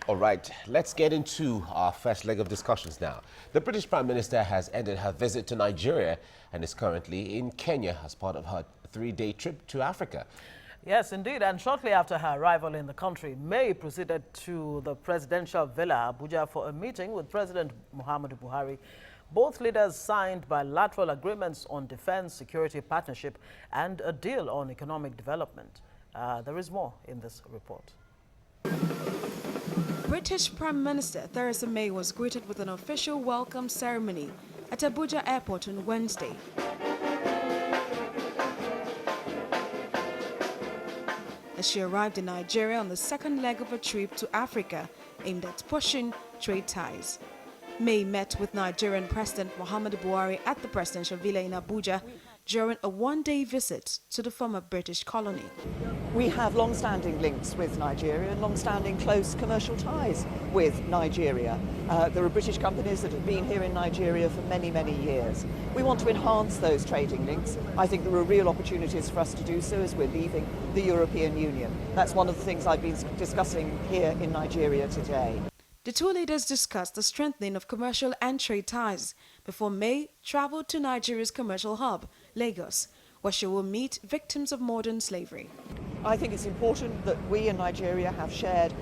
All right, let's get into our first leg of discussions now. The British Prime Minister has ended her visit to Nigeria and is currently in Kenya as part of her three-day trip to Africa. Yes, indeed. And shortly after her arrival in the country, May proceeded to the presidential villa, Abuja, for a meeting with President Muhammadu Buhari. Both leaders signed bilateral agreements on defense, security partnership, and a deal on economic development. There is more in this report. British Prime Minister Theresa May was greeted with an official welcome ceremony at Abuja Airport on Wednesday. As she arrived in Nigeria on the second leg of a trip to Africa aimed at pushing trade ties. May met with Nigerian President Muhammadu Buhari at the presidential villa in Abuja during a one-day visit to the former British colony. We have long-standing links with Nigeria and long-standing close commercial ties with Nigeria. There are British companies that have been here in Nigeria for many, many years. We want to enhance those trading links. I think there are real opportunities for us to do so as we're leaving the European Union. That's one of the things I've been discussing here in Nigeria today. The two leaders discussed the strengthening of commercial and trade ties before May traveled to Nigeria's commercial hub, Lagos, where she will meet victims of modern slavery. I think it's important that we in Nigeria have shared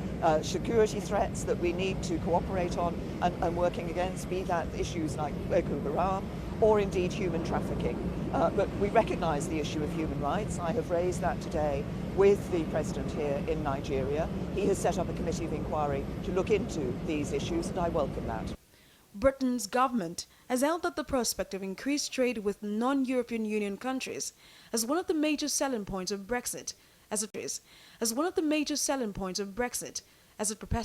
security threats that we need to cooperate on and working against, be that issues like Boko Haram or indeed human trafficking. But we recognise the issue of human rights. I have raised that today with the President here in Nigeria. He has set up a committee of inquiry to look into these issues, and I welcome that. Britain's government has held up the prospect of increased trade with non-European Union countries as one of the major selling points of Brexit, as it prepares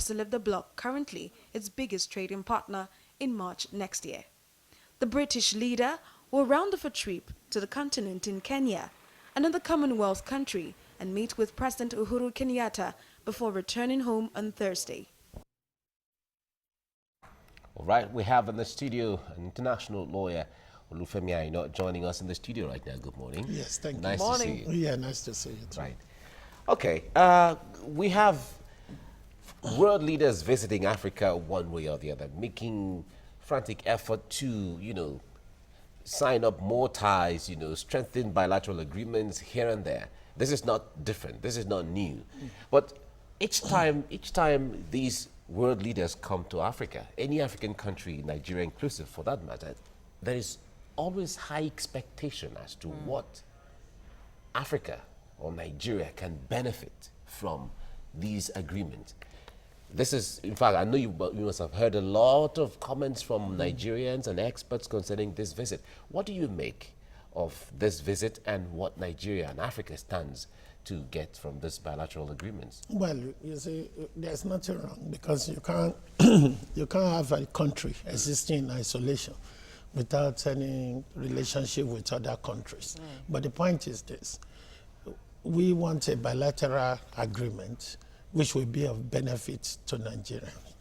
to leave the bloc, currently its biggest trading partner, in March next year. The British leader will round off a trip to the continent in Kenya, another Commonwealth country, and meet with President Uhuru Kenyatta before returning home on Thursday. All right, we have in the studio an international lawyer, Olufemi Aino, joining us in the studio right now. Good morning. Yes, thank you. Nice to see you. Yeah, nice to see you too. Right. Okay, we have world leaders visiting Africa one way or the other, making frantic effort to, sign up more ties, strengthen bilateral agreements here and there. This is not different. This is not new. But each time these world leaders come to Africa, any African country, Nigeria inclusive for that matter, there is always high expectation as to what Africa or Nigeria can benefit from these agreements. This is, in fact, I know you must have heard a lot of comments from Nigerians and experts concerning this visit. What do you make of this visit and what Nigeria and Africa stands to get from this bilateral agreements? Well, you see, there's nothing wrong because you can't you can't have a country existing in isolation without any relationship with other countries. But the point is this: we want a bilateral agreement which will be of benefit to Nigerians.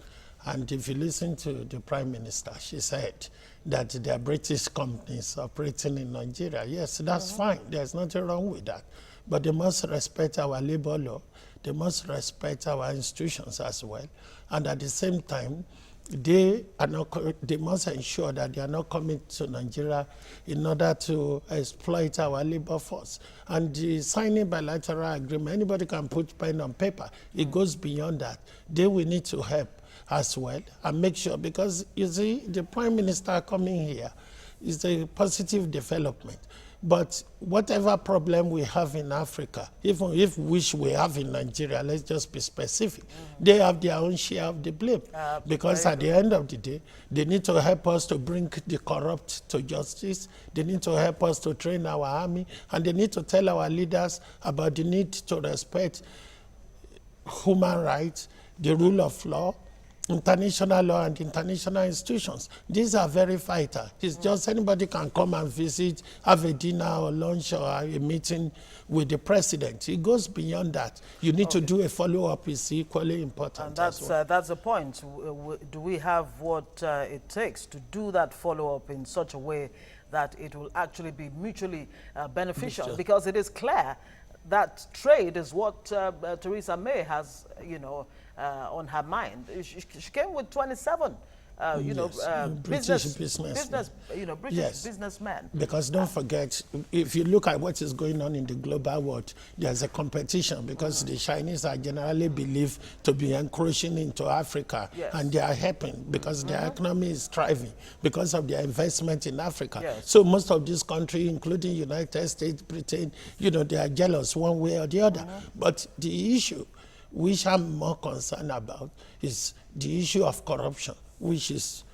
And if you listen to the Prime Minister, she said that there are British companies operating in Nigeria. Yes, that's fine. There's nothing wrong with that. But they must respect our labor law. They must respect our institutions as well. And at the same time, they must ensure that they are not coming to Nigeria in order to exploit our labor force. And the signing bilateral agreement, anybody can put pen on paper. It goes beyond that. They will need to help as well and make sure, because you see, the Prime Minister coming here is a positive development. But whatever problem we have in Africa, even if which we have in Nigeria, let's just be specific, they have their own share of the blame. Because at the end of the day, they need to help us to bring the corrupt to justice. They need to help us to train our army. And they need to tell our leaders about the need to respect human rights, the rule of law, international law and international institutions. These are very vital. It's just anybody can come and visit, have a dinner or lunch or a meeting with the president. It goes beyond that. You need to do a follow-up. Is equally important. And that's the point. Do we have what it takes to do that follow-up in such a way that it will actually be mutually beneficial? Because it is clear that trade is what Theresa May has, on her mind. She came with 27. British businessmen. British businessmen. Because don't forget, if you look at what is going on in the global world, there's a competition because the Chinese are generally believed to be encroaching into Africa, and they are helping because their economy is thriving because of their investment in Africa. Yes. So most of these countries, including United States, Britain, they are jealous one way or the other. But the issue which I'm more concerned about is the issue of corruption, which is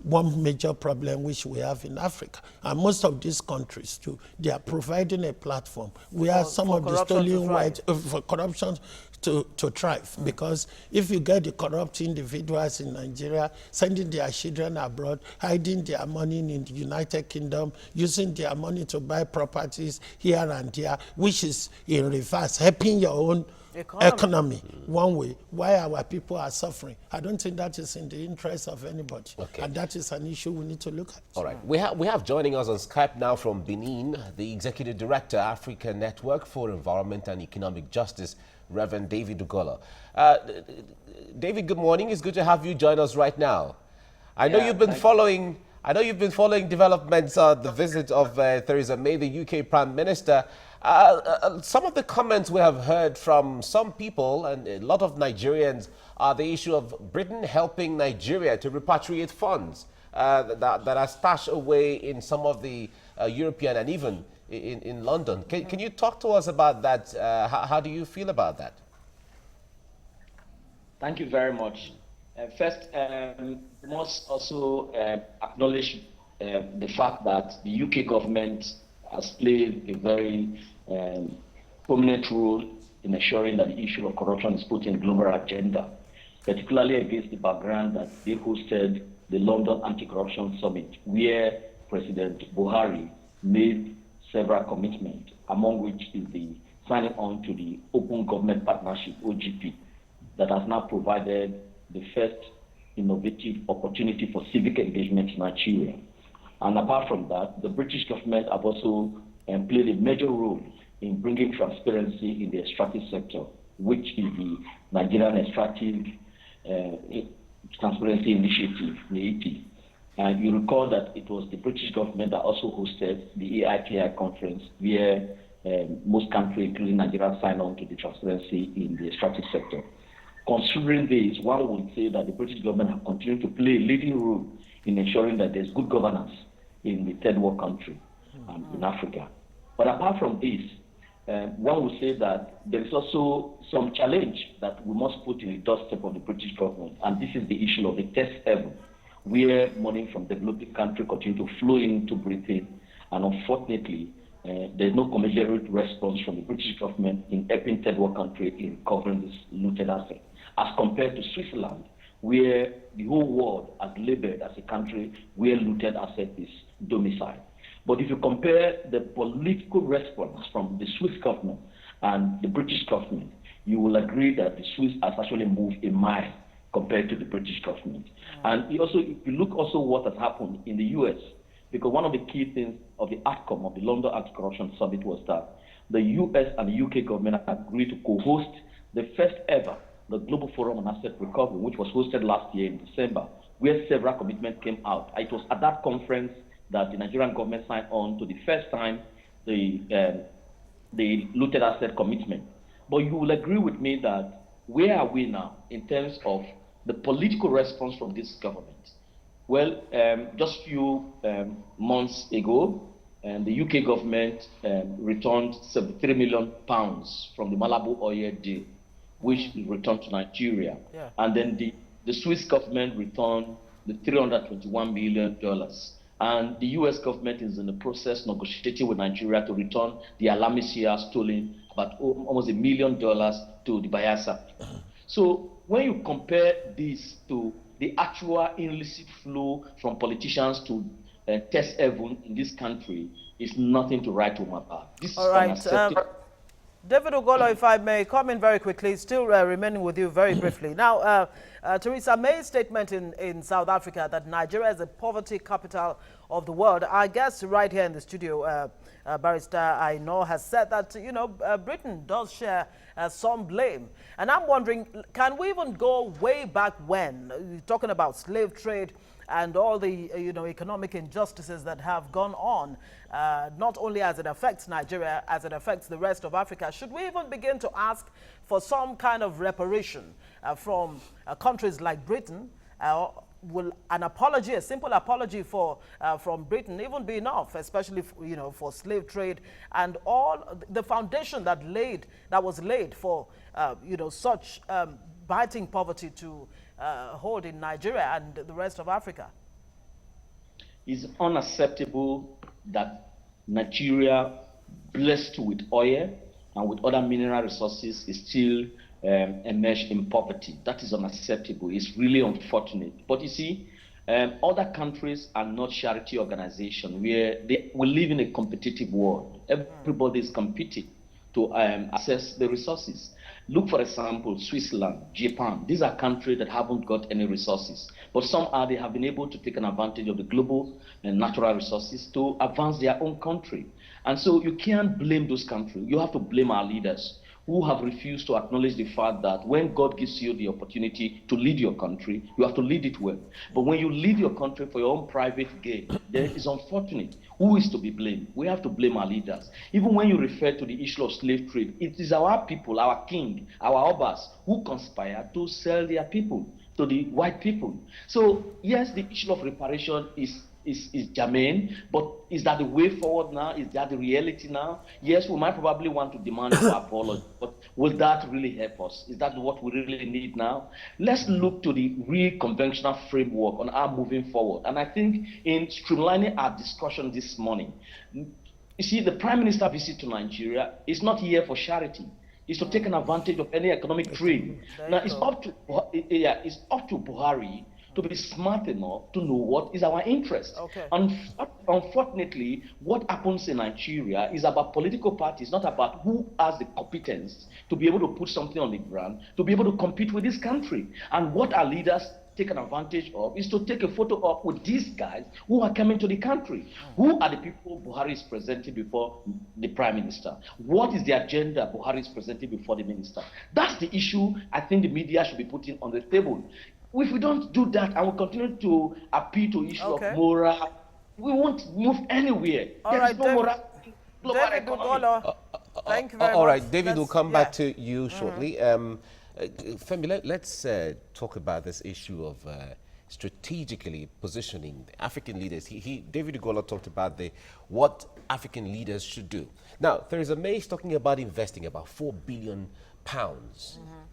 one major problem which we have in Africa. And most of these countries too, they are providing a platform where some of the stolen white for corruption to thrive. Because if you get the corrupt individuals in Nigeria sending their children abroad, hiding their money in the United Kingdom, using their money to buy properties here and there, which is in reverse, helping your own economy one way, why our people are suffering. I don't think that is in the interest of anybody. Okay. And that is an issue we need to look at. All right. We have joining us on Skype now from Benin, the Executive Director, Africa Network for Environment and Economic Justice, Reverend David Ugola. David, good morning. It's good to have you join us right now. I know you've been following developments on the visit of Theresa May, the UK Prime Minister. Some of the comments we have heard from some people and a lot of Nigerians are the issue of Britain helping Nigeria to repatriate funds that are stashed away in some of the European and even in London. Can you talk to us about that? How do you feel about that? Thank you very much. First, we must also acknowledge the fact that the UK government has played a very prominent role in ensuring that the issue of corruption is put in the global agenda, particularly against the background that they hosted the London Anti-Corruption Summit, where President Buhari made several commitments, among which is the signing on to the Open Government Partnership, OGP, that has now provided the first innovative opportunity for civic engagement in Nigeria. And apart from that, the British government have also played a major role in bringing transparency in the extractive sector, which is the Nigerian Extractive Transparency Initiative, NEITI. And you recall that it was the British government that also hosted the AIPI conference, where most countries, including Nigeria, signed on to the transparency in the extractive sector. Considering this, one would say that the British government have continued to play a leading role in ensuring that there's good governance in the third world country in Africa. But apart from this, one would say that there is also some challenge that we must put in the doorstep of the British government, and this is the issue of the test haven, where money from developing countries continue to flow into Britain, and unfortunately, there's no commensurate response from the British government in helping third world country in covering this looted asset, as compared to Switzerland, where the whole world has labeled as a country where looted asset is domiciled. But if you compare the political response from the Swiss government and the British government, you will agree that the Swiss has actually moved a mile compared to the British government. And if you look also what has happened in the US, because one of the key things of the outcome of the London Anti-Corruption Summit was that the US and the UK government agreed to co-host the first ever, the Global Forum on Asset Recovery, which was hosted last year in December, where several commitments came out. It was at that conference that the Nigerian government signed on to the first time the looted asset commitment. But you will agree with me that where are we now in terms of the political response from this government? Well, just a few months ago, the UK government returned £73 million from the Malabu oil deal, which is returned to Nigeria. Yeah. And then the Swiss government returned the $321 million. And the US government is in the process negotiating with Nigeria to return the Alamisia stolen, about almost $1 million to the Bayelsa. So when you compare this to the actual illicit flow from politicians to test haven in this country, is nothing to write home about. This all right. David Ugolo, if I may come in very quickly, still remaining with you very briefly. Now, Theresa May's statement in South Africa that Nigeria is the poverty capital of the world, our guest right here in the studio, Barrister I know has said that, you know, Britain does share some blame. And I'm wondering, can we even go way back when, talking about slave trade and all the, you know, economic injustices that have gone on, not only as it affects Nigeria, as it affects the rest of Africa? Should we even begin to ask for some kind of reparation from countries like Britain? Will an apology, a simple apology from Britain even be enough, especially you know, for slave trade and all the foundation that was laid for you know, such biting poverty to hold in Nigeria and the rest of Africa? It's unacceptable that Nigeria, blessed with oil and with other mineral resources, is still emerged in poverty. That is unacceptable. It's really unfortunate. But you see, other countries are not charity organizations where we live in a competitive world. Everybody is competing to access the resources. Look, for example, Switzerland, Japan. These are countries that haven't got any resources, but somehow they have been able to take an advantage of the global and natural resources to advance their own country. And so you can't blame those countries. You have to blame our leaders, who have refused to acknowledge the fact that when God gives you the opportunity to lead your country, you have to lead it well. But when you lead your country for your own private gain, then it's unfortunate. Who is to be blamed? We have to blame our leaders. Even when you refer to the issue of slave trade, it is our people, our king, our obas, who conspire to sell their people to the white people. So yes, the issue of reparation is germane, but is that the way forward now? Is that the reality now? Yes, we might probably want to demand an apology, but will that really help us? Is that what we really need now? Let's look to the real conventional framework on our moving forward. And I think in streamlining our discussion this morning, you see, the Prime Minister visit to Nigeria is not here for charity. It's to take an advantage of any economic trade. Now, it's up to Buhari to be smart enough to know what is our interest. Okay. Unfortunately, what happens in Nigeria is about political parties, not about who has the competence to be able to put something on the ground, to be able to compete with this country. And what our leaders take an advantage of is to take a photo up with these guys who are coming to the country. Who are the people Buhari is presenting before the Prime Minister? What is the agenda Buhari is presenting before the Minister? That's the issue I think the media should be putting on the table. If we don't do that and we continue to appeal to issue of moral, we won't move anywhere. There is no moral global economy. Thank you very much. All right, David, we'll come back to you shortly. Femi, let's talk about this issue of strategically positioning the African leaders. David Ugola talked about what African leaders should do. Now, Theresa May is talking about investing about £4 billion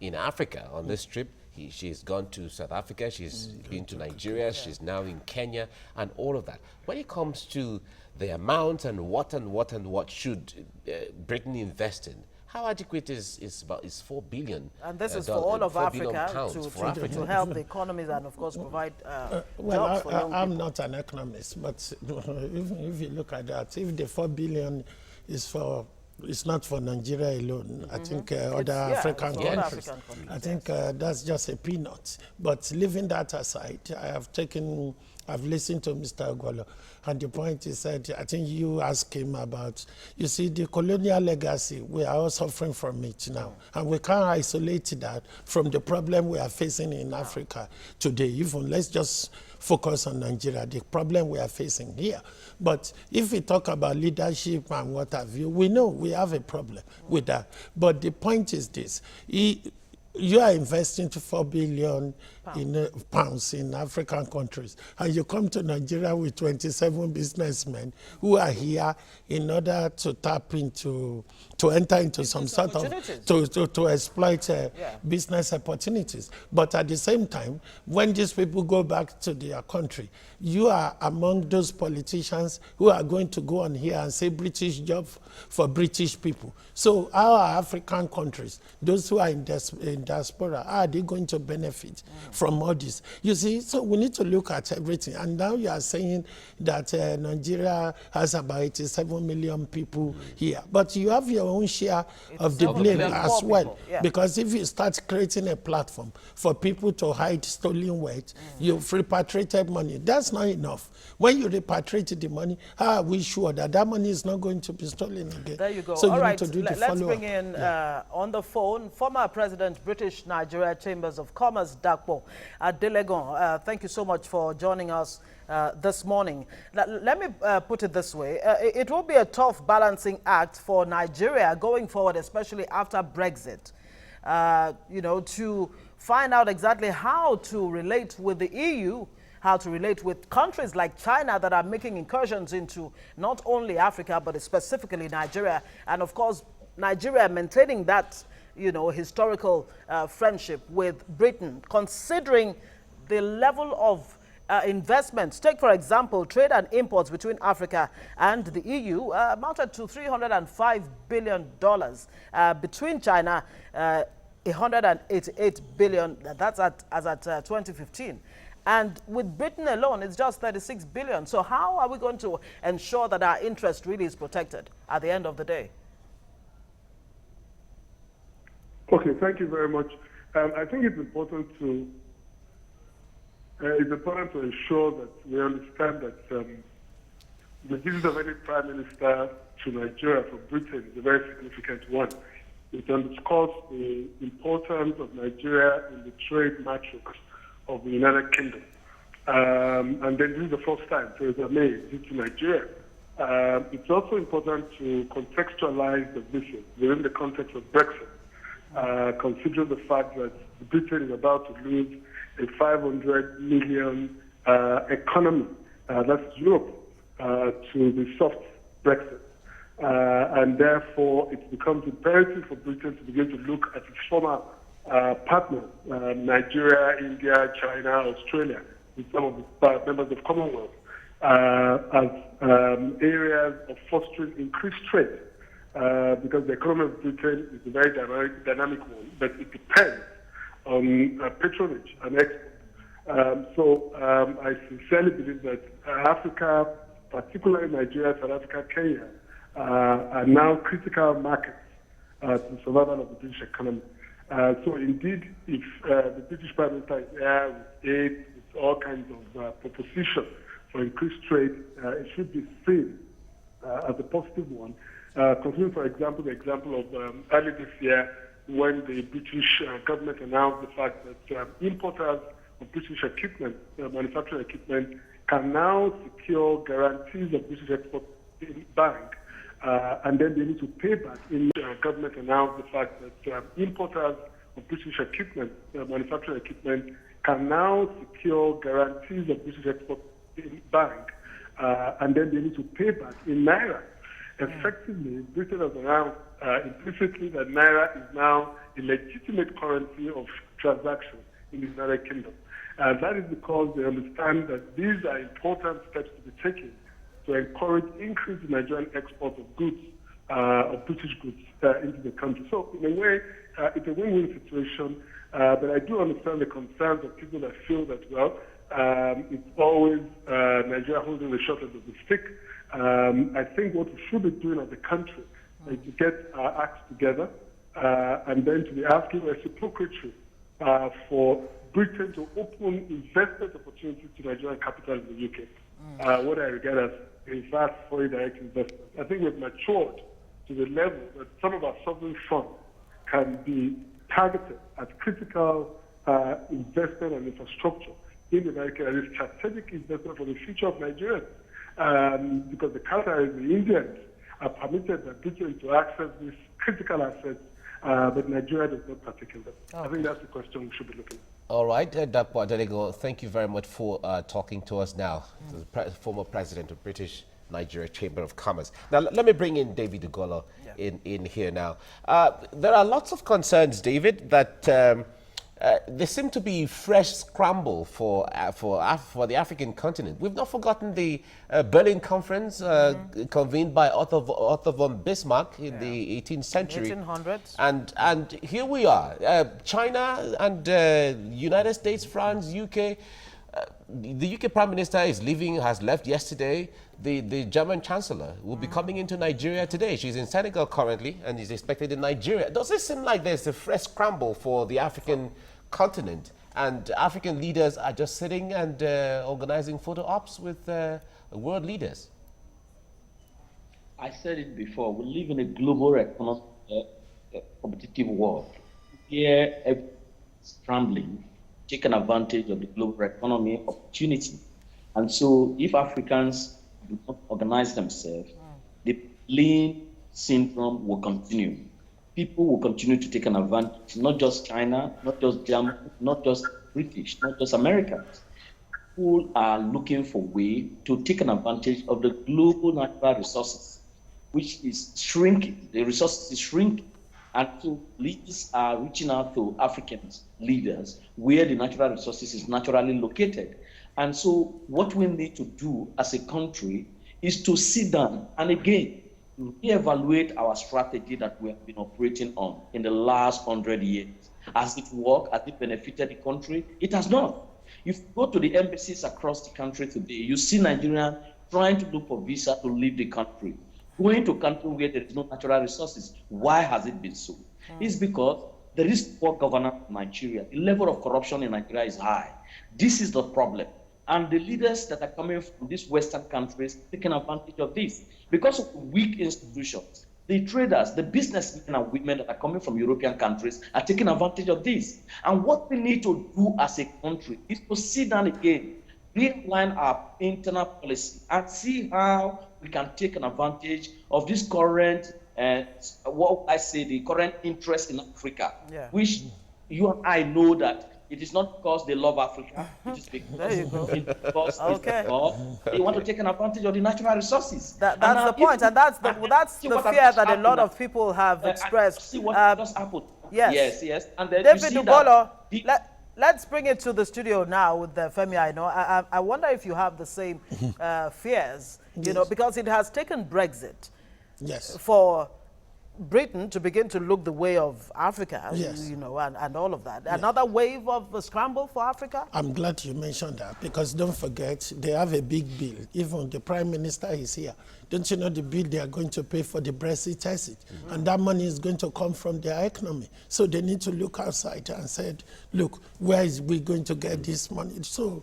in Africa on this trip. She's gone to South Africa, she's been to Nigeria, she's now in Kenya, and all of that. When it comes to the amount and what should Britain invest in, how adequate is $4 billion? And this is for all of Africa to help the economies and, of course, provide jobs for young people. I'm not an economist, but if you look at that, if the $4 billion is for, it's not for Nigeria alone. I think other African countries. I think that's just a peanut. But leaving that aside, I've listened to Mr. Ogolo, and the point is that I think you asked him about, you see, the colonial legacy, we are all suffering from it now. And we can't isolate that from the problem we are facing in Africa today. Even let's just focus on Nigeria, the problem we are facing here. But if we talk about leadership and what have you, we know we have a problem with that. But the point is this. You are investing £4 billion pounds in African countries, and you come to Nigeria with 27 businessmen who are here in order to tap into, to enter into some sort of, to exploit business opportunities. But at the same time, when these people go back to their country, you are among those politicians who are going to go on here and say British job for British people. So our African countries, those who are in in diaspora, how are they going to benefit from all this? You see, so we need to look at everything. And now you are saying that Nigeria has about 87 million people here. But you have your own share of the blame as well. Because if you start creating a platform for people to hide stolen wealth, you've repatriated money. That's not enough. When you repatriate the money, how are we sure that that money is not going to be stolen again? There you go. So all you right, need to do the let's follow-up. bring in on the phone former President, British Nigeria Chambers of Commerce, Dakpo Adelegon. Thank you so much for joining us this morning. Let me put it this way. It will be a tough balancing act for Nigeria going forward, especially after Brexit, you know, to find out exactly how to relate with the EU, how to relate with countries like China that are making incursions into not only Africa, but specifically Nigeria. And of course, Nigeria maintaining that, you know, historical friendship with Britain, considering the level of investments. Take, for example, trade and imports between Africa and the EU amounted to $305 billion. Between China, 188 billion, that's as at 2015. And with Britain alone, it's just 36 billion. So how are we going to ensure that our interest really is protected at the end of the day? Okay, thank you very much. I think it's important to ensure that we understand that the visit of any prime minister to Nigeria from Britain is a very significant one. It underscores the importance of Nigeria in the trade matrix of the United Kingdom. And then this is the first time Theresa May is to Nigeria. It's also important to contextualize the visit within the context of Brexit, considering the fact that Britain is about to lose a 500 million economy, that's Europe, to the soft Brexit. And therefore, it becomes imperative for Britain to begin to look at its former partners, Nigeria, India, China, Australia, with some of the members of Commonwealth, as areas of fostering increased trade, because the economy of Britain is a very dynamic one, but it depends on patronage and export. So I sincerely believe that Africa, particularly Nigeria, South Africa, Kenya, are now critical markets to the survival of the British economy. So indeed, if the British Prime Minister is there with aid, with all kinds of propositions for increased trade, it should be seen as a positive one. Considering, for example, the example of early this year when the British government announced the fact that importers of British equipment, manufacturing equipment, can now secure guarantees of British export in bank, and then they need to pay back. In government announced the fact that importers of British equipment, manufacturing equipment, can now secure guarantees of British export in bank, and then they need to pay back in Naira. Effectively, Britain has announced implicitly that Naira is now a legitimate currency of transaction in the United Kingdom. That is because they understand that these are important steps to be taken to encourage increase in Nigerian export of goods, of British goods into the country. So in a way, it's a win-win situation, but I do understand the concerns of people that feel that, well, it's always Nigeria holding the short end of the stick. I think what we should be doing as a country is to get our acts together and then to be asking reciprocity for Britain to open investment opportunities to Nigerian capital in the UK, what I regard as a vast foreign direct investment. I think we've matured to the level that some of our sovereign funds can be targeted at critical investment and infrastructure in the United Kingdom, and it's strategic investment for the future of Nigeria. Because the counter is the Indians are permitted by Britain to access these critical assets, but Nigeria does not partake in them. I think that's the question we should be looking at. All right, Dr. Adelego, thank you very much for talking to us now, the former president of British Nigeria Chamber of Commerce. Now, let me bring in David Ugolo in here now. There are lots of concerns, David, that there seemed to be fresh scramble for the African continent. We've not forgotten the Berlin Conference convened by Otto von Bismarck in the 18th century. 1800s. And here we are, China and United States, France, UK. The UK Prime Minister has left yesterday. The German Chancellor will be coming into Nigeria today. She's in Senegal currently and is expected in Nigeria. Does it seem like there's a fresh scramble for the African continent and African leaders are just sitting and organizing photo ops with world leaders? I said it before, we live in a global economic competitive world. Here, everyone's scrambling, taking advantage of the global economy opportunity. And so if Africans do not organize themselves, the lean syndrome will continue. People will continue to take an advantage, not just China, not just Germany, not just British, not just Americans. People are looking for a way to take an advantage of the global natural resources, which is shrinking. The resources is shrinking. And so leaders are reaching out to African leaders where the natural resources is naturally located. And so what we need to do as a country is to sit down and again, reevaluate our strategy that we have been operating on in the last 100 years. Has it worked? Has it benefited the country? It has not. If you go to the embassies across the country today, you see Nigerians trying to look for visa to leave the country, going to a country where there is no natural resources. Why has it been so? It's because there is poor governance in Nigeria. The level of corruption in Nigeria is high. This is the problem. And the leaders that are coming from these Western countries taking advantage of this. Because of weak institutions, the traders, the businessmen and women that are coming from European countries are taking advantage of this. And what we need to do as a country is to sit down again, realign our internal policy and see how we can take an advantage of this current, the current interest in Africa, which you and I know that it is not because they love Africa, it is because they want to take an advantage of the natural resources. That's the point, and that's the fear that a lot of people have expressed. See what just happened. Yes. And then David Dubolo, let's bring it to the studio now with Femi. I wonder if you have the same fears, because it has taken Brexit for Britain to begin to look the way of Africa, and all of that. Another wave of the scramble for Africa? I'm glad you mentioned that, because don't forget, they have a big bill. Even the Prime Minister is here. Don't you know the bill they are going to pay for the Brexit exit? And that money is going to come from their economy. So they need to look outside and say, look, where is we going to get this money? So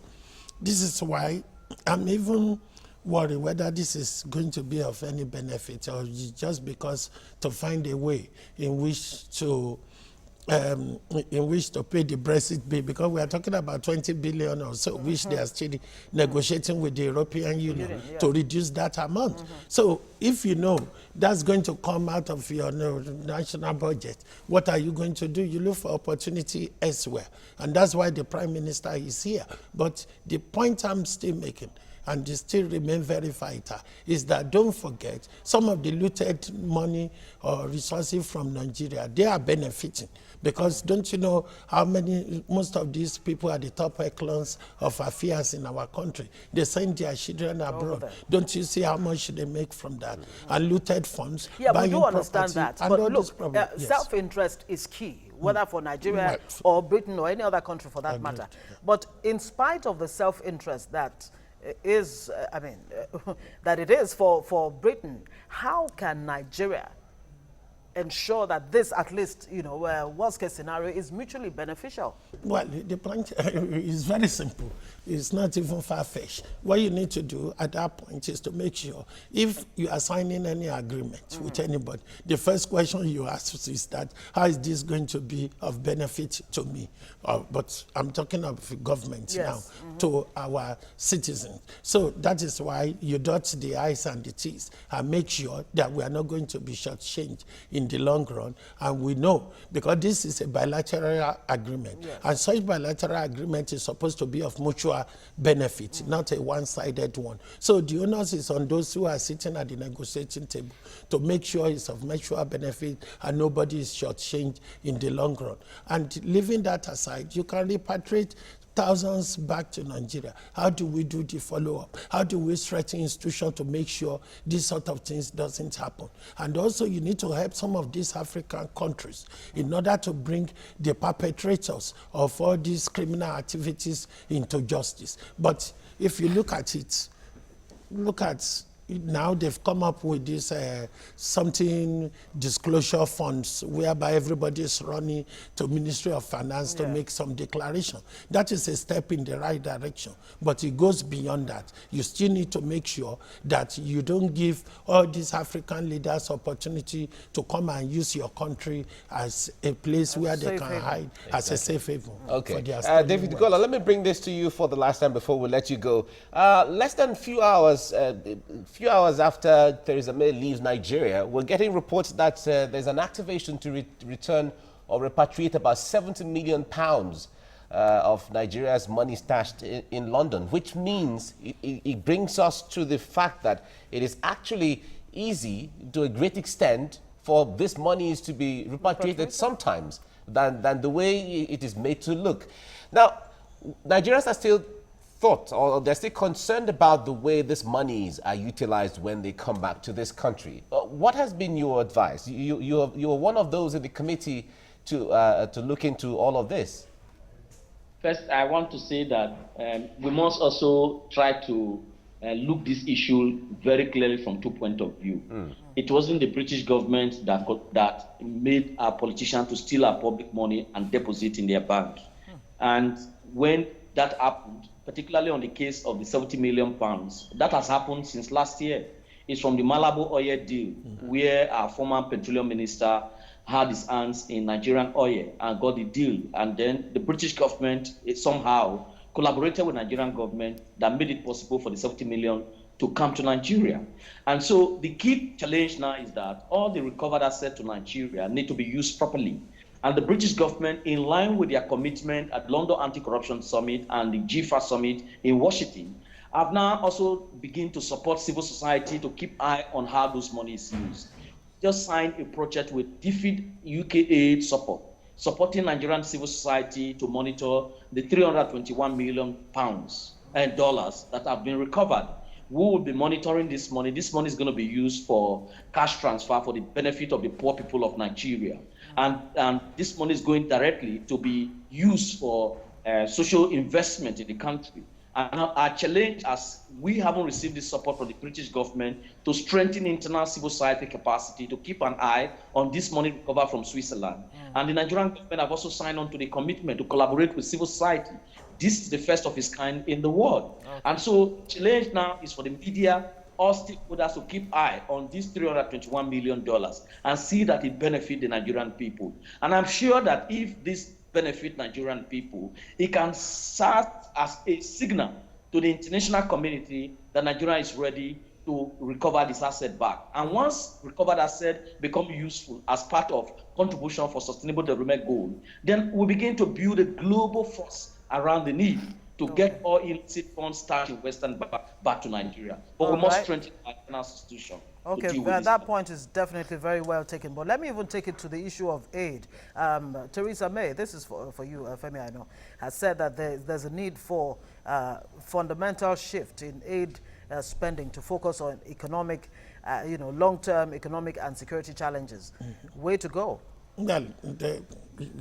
this is why I'm even worry whether this is going to be of any benefit or just because to find a way in which to pay the Brexit bill, because we are talking about 20 billion or so, which they are still negotiating with the European Union to reduce that amount. So if you know that's going to come out of your national budget, what are you going to do? You look for opportunity elsewhere. And that's why the Prime Minister is here. But the point I'm still making, and they still remain very vital, is that don't forget, some of the looted money or resources from Nigeria, they are benefiting. Because don't you know how most of these people are the top echelons of affairs in our country. They send their children abroad. Don't you see how much they make from that? And looted funds. Yeah, we do understand that. But look, self-interest is key, whether for Nigeria or Britain or any other country for that matter. But in spite of the self-interest that is, that it is for Britain, how can Nigeria ensure that this, at least, worst case scenario, is mutually beneficial? Well, the point is very simple. It's not even far-fetched. What you need to do at that point is to make sure, if you are signing any agreement with anybody, the first question you ask is that, how is this going to be of benefit to me? But I'm talking of government now, to our citizens. So that is why you dot the I's and the T's and make sure that we are not going to be shortchanged in in the long run. And we know, because this is a bilateral agreement, and such bilateral agreement is supposed to be of mutual benefit, not a one-sided one. So the onus is on those who are sitting at the negotiating table to make sure it's of mutual benefit and nobody is shortchanged in the long run. And leaving that aside, you can repatriate thousands back to Nigeria. How do we do the follow-up? How do we strengthen institutions to make sure this sort of things doesn't happen? And also you need to help some of these African countries in order to bring the perpetrators of all these criminal activities into justice. But if you look at it, now they've come up with this something disclosure funds whereby everybody is running to Ministry of Finance to make some declaration. That is a step in the right direction, but it goes beyond that. You still need to make sure that you don't give all these African leaders opportunity to come and use your country as a place where they can hide as a safe haven. Okay. For their David Gola, let me bring this to you for the last time before we let you go. Less than few hours after Theresa May leaves Nigeria, we're getting reports that there's an activation to return or repatriate about £70 million of Nigeria's money stashed in London, which means it brings us to the fact that it is actually easy to a great extent for this money to be repatriated sometimes than the way it is made to look. Now, Nigerians are still they're still concerned about the way these monies are utilized when they come back to this country. What has been your advice? You're one of those in the committee to look into all of this. First, I want to say that we must also try to look this issue very clearly from 2 points of view. It wasn't the British government that made our politicians to steal our public money and deposit in their bank. And when that happened, particularly on the case of the £70 million, that has happened since last year. It's from the Malabo oil deal, where our former petroleum minister had his hands in Nigerian oil and got the deal. And then the British government somehow collaborated with Nigerian government that made it possible for the 70 million to come to Nigeria. And so the key challenge now is that all the recovered assets to Nigeria need to be used properly. And the British government, in line with their commitment at London Anti-Corruption Summit and the G4 Summit in Washington, have now also begun to support civil society to keep eye on how those money is used. Just signed a project with DFID UK aid support, supporting Nigerian civil society to monitor the £321 million and dollars that have been recovered. We will be monitoring this money. This money is going to be used for cash transfer for the benefit of the poor people of Nigeria. And this money is going directly to be used for social investment in the country. And our challenge, as we haven't received this support from the British government, to strengthen internal civil society capacity to keep an eye on this money recovered from Switzerland. And the Nigerian government have also signed on to the commitment to collaborate with civil society. This is the first of its kind in the world. And so the challenge now is for the media, all stakeholders to keep eye on this $321 million and see that it benefits the Nigerian people. And I'm sure that if this benefit Nigerian people, it can serve as a signal to the international community that Nigeria is ready to recover this asset back. And once recovered asset become useful as part of contribution for sustainable development goal, then we begin to build a global force around the need to get all illicit funds started in Western back to Nigeria. But we must strengthen our internal institution. Okay, that point is definitely very well taken. But let me even take it to the issue of aid. Theresa May, this is for you, Femi, I know, has said that there's a need for fundamental shift in aid spending to focus on economic, long-term economic and security challenges. Way to go. Well,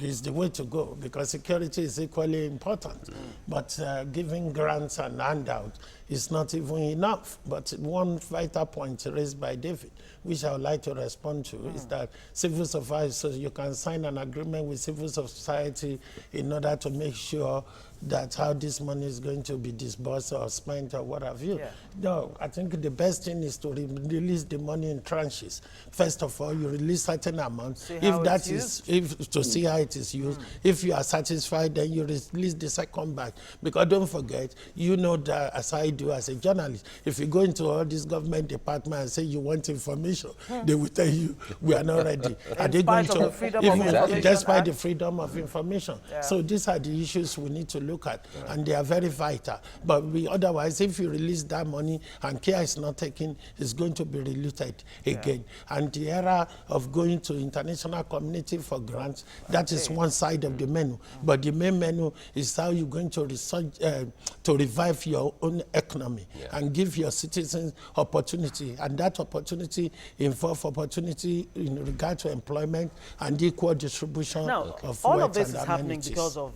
is the way to go because security is equally important. But giving grants and handouts is not even enough. But one vital point raised by David, which I would like to respond to, is that civil society, so you can sign an agreement with civil society in order to make sure that how this money is going to be disbursed or spent or what have you. Yeah. No, I think the best thing is to release the money in tranches. First of all, you release certain amount. See how it's used? To see how it is used. If you are satisfied, then you release the second batch. Because don't forget, you know that as I do as a journalist, if you go into all these government departments and say you want information, they will tell you we are not ready. Are they going spite of to the Freedom of Information despite the Act? freedom of information? Yeah. So these are the issues we need to look at, and they are very vital. But otherwise, if you release that money and care is not taken, it's going to be diluted again. And the era of going to international community for grants, that is one side of the menu. But the main menu is how you're going to research, to revive your own economy and give your citizens opportunity. And that opportunity involves opportunity in regard to employment and equal distribution Now, of all wealth of this and is happening amenities. because of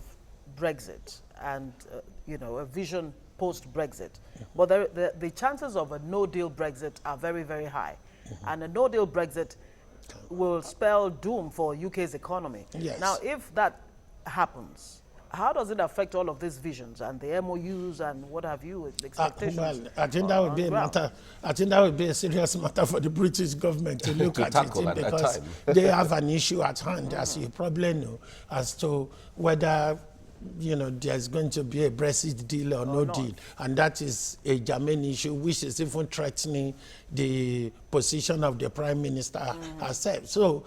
Brexit and, a vision post-Brexit. But the chances of a no-deal Brexit are very, very high. And a no-deal Brexit will spell doom for UK's economy. Yes. Now, if that happens, how does it affect all of these visions and the MOUs and what have you, with expectations? Well, I think that would be a matter. I think that would be a serious matter for the British government to look To at tackle it at that because time. they have an issue at hand, as you probably know, as to whether there's going to be a Brexit deal or no deal, and that is a germane issue, which is even threatening the position of the Prime Minister herself. So,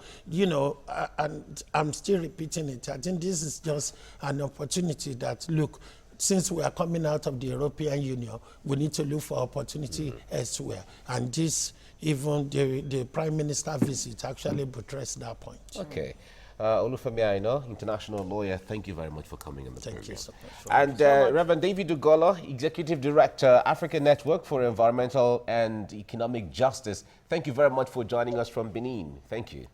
and I'm still repeating it. I think this is just an opportunity that, look, since we are coming out of the European Union, we need to look for opportunity elsewhere. And this, even the Prime Minister visit actually buttressed that point. Okay. Olufemi Aina, international lawyer, thank you very much for coming on the program. Thank you so much. And Reverend David Ugolo, Executive Director, African Network for Environmental and Economic Justice, thank you very much for joining us from Benin. Thank you.